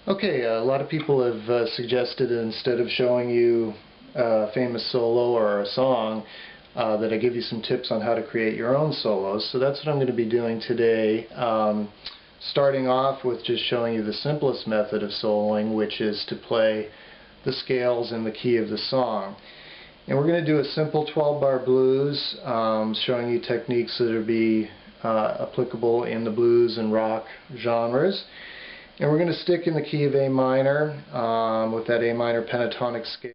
Okay, a lot of people have suggested instead of showing you a famous solo or a song that I give you some tips on how to create your own solos. So that's what I'm going to be doing today, starting off with just showing you the simplest method of soloing, which is to play the scales in the key of the song. And we're going to do a simple 12-bar blues, showing you techniques that will be applicable in the blues and rock genres. And we're going to stick in the key of A minor with that A minor pentatonic scale.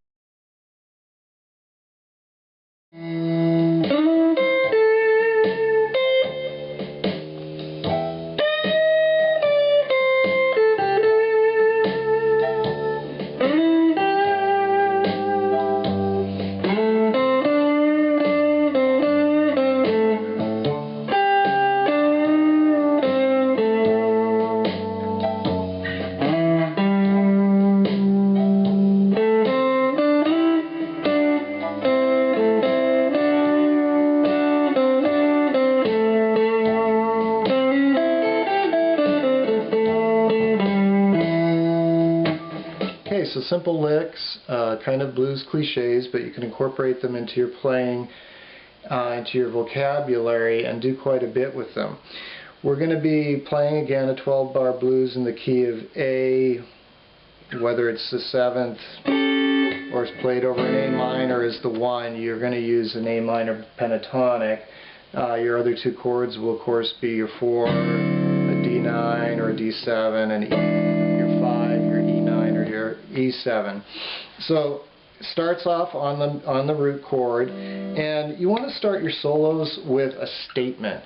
Okay, so simple licks, kind of blues cliches, but you can incorporate them into your playing, into your vocabulary, and do quite a bit with them. We're going to be playing again a 12-bar blues in the key of A, whether it's the 7th or it's played over an A minor as the 1. You're going to use an A minor pentatonic. Your other two chords will of course be your 4, a D9 or a D7, and your 5, your E9 or your E7. So it starts off on the root chord, and you want to start your solos with a statement.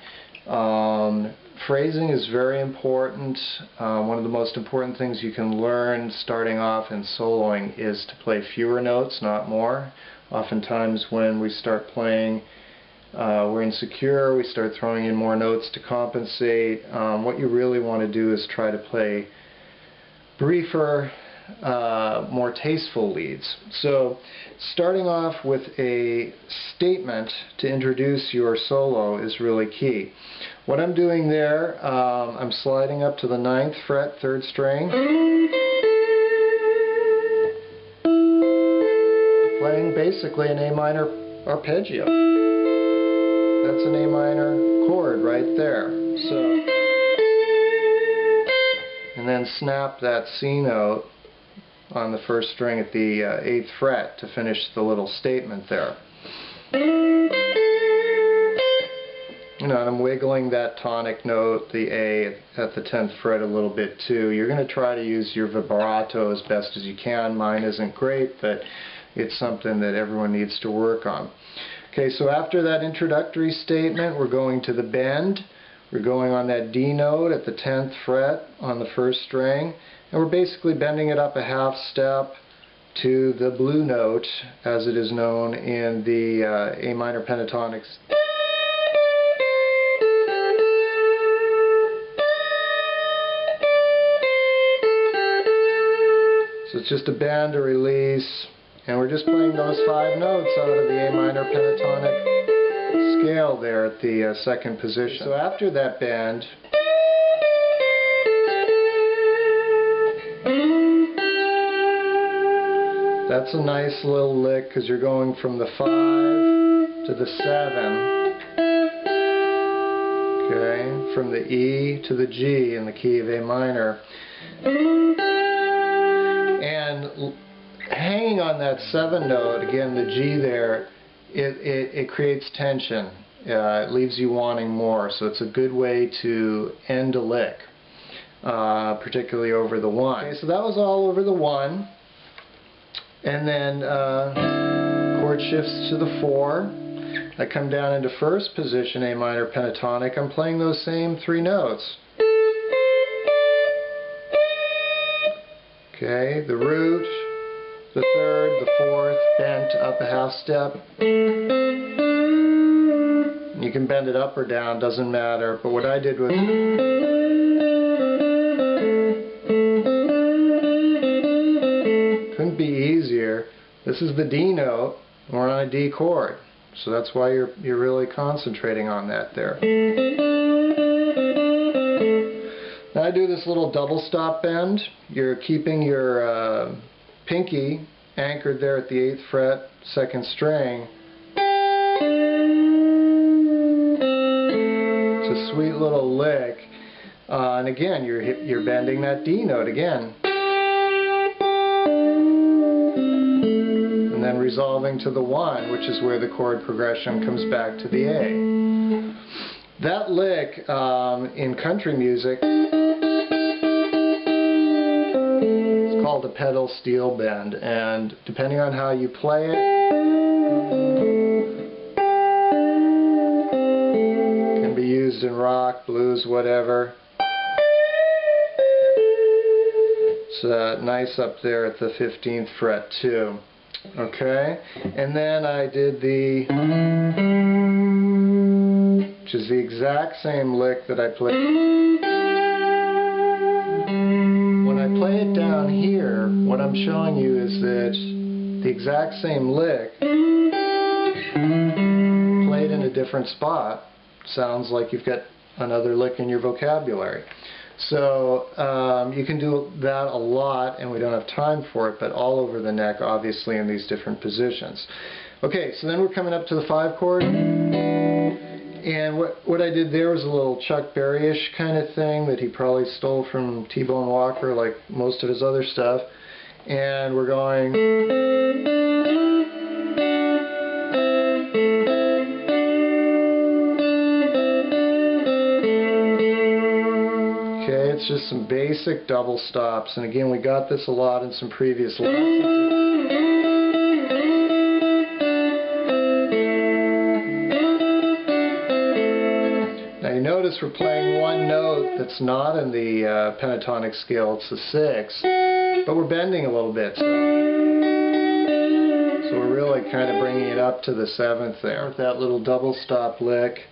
Phrasing is very important. One of the most important things you can learn starting off in soloing is to play fewer notes, not more. Oftentimes when we start playing, we're insecure, we start throwing in more notes to compensate. What you really want to do is try to play briefer, more tasteful leads. So starting off with a statement to introduce your solo is really key. What I'm doing there, I'm sliding up to the 9th fret, 3rd string, playing basically an A minor arpeggio. That's an A minor chord right there. So, and then snap that C note on the 1st string at the 8th fret to finish the little statement there. And I'm wiggling that tonic note, the A, at the 10th fret a little bit too. You're going to try to use your vibrato as best as you can. Mine isn't great, but it's something that everyone needs to work on. Okay, so after that introductory statement, we're going to the bend. We're going on that D note at the 10th fret on the 1st string, and we're basically bending it up a half step to the blue note, as it is known in the A minor pentatonics. So it's just a bend, a release, and we're just playing those 5 notes out of the A minor pentatonic scale there at the 2nd position. So after that bend, that's a nice little lick because you're going from the 5 to the 7, okay, from the E to the G in the key of A minor. And hanging on that 7 note, again the G there, it creates tension. It leaves you wanting more, so it's a good way to end a lick, particularly over the 1. Okay, so that was all over the 1. And then chord shifts to the 4. I come down into 1st position, A minor pentatonic. I'm playing those same 3 notes. Okay, the root, the 3rd, the 4th, bent up a half step. You can bend it up or down, doesn't matter. But what I did was couldn't be easier. This is the D note, and we're on a D chord. So that's why you're really concentrating on that there. Now I do this little double stop bend, you're keeping your pinky anchored there at the 8th fret, 2nd string. It's a sweet little lick, and again you're bending that D note again, and then resolving to the 1, which is where the chord progression comes back to the A. That lick in country music is called a pedal steel bend, and depending on how you play it, can be used in rock, blues, whatever. It's nice up there at the 15th fret too. Okay, and then I did the, which is the exact same lick that I played. When I play it down here, what I'm showing you is that the exact same lick played in a different spot sounds like you've got another lick in your vocabulary. So you can do that a lot, and we don't have time for it, but all over the neck, obviously, in these different positions. Okay, so then we're coming up to the 5 chord, and what I did there was a little Chuck Berry-ish kind of thing that he probably stole from T-Bone Walker, like most of his other stuff, and we're going. It's just some basic double stops, and again we got this a lot in some previous lessons. Now you notice we're playing one note that's not in the pentatonic scale, it's the 6th, but we're bending a little bit, so we're really kind of bringing it up to the 7th there with that little double stop lick.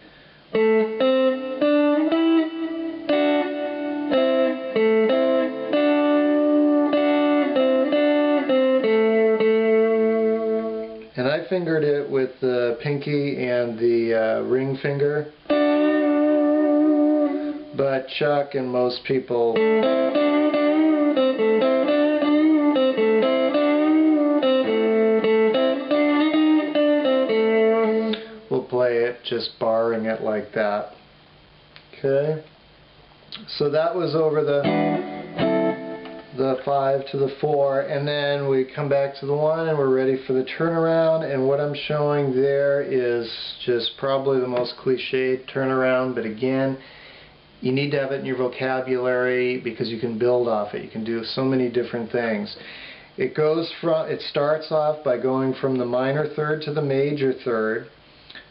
And I fingered it with the pinky and the ring finger, but Chuck and most people will play it just barring it like that. Okay, so that was over the 5 to the 4, and then we come back to the 1 and we're ready for the turnaround. And what I'm showing there is just probably the most cliched turnaround, but again, you need to have it in your vocabulary because you can build off it. You can do so many different things. It starts off by going from the minor third to the major third.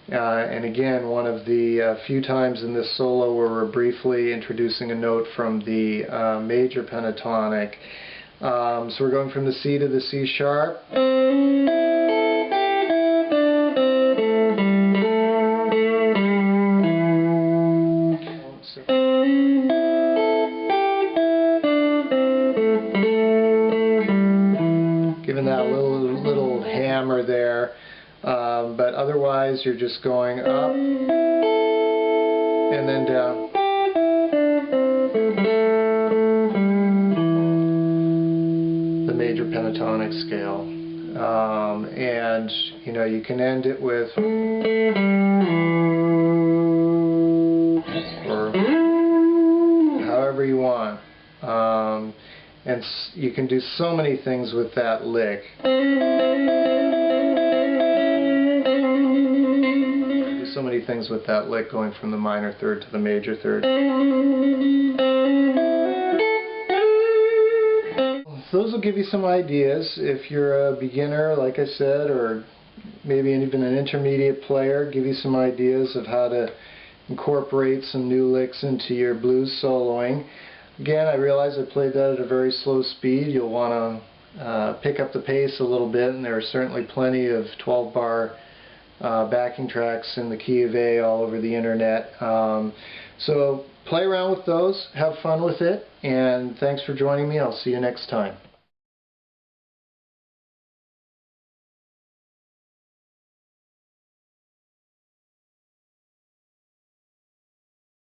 And again, one of the few times in this solo where we're briefly introducing a note from the major pentatonic. So we're going from the C to the C sharp. Giving that little hammer there. But otherwise you're just going up and then down. The major pentatonic scale. And you know, you can end it with, or however you want. And you can do so many things with that lick. So many things with that lick, going from the minor third to the major third. So those will give you some ideas if you're a beginner, like I said, or maybe even an intermediate player. Give you some ideas of how to incorporate some new licks into your blues soloing. Again, I realize I played that at a very slow speed. You'll want to pick up the pace a little bit, and there are certainly plenty of 12-bar backing tracks in the key of A all over the internet. So play around with those, have fun with it, and thanks for joining me. I'll see you next time.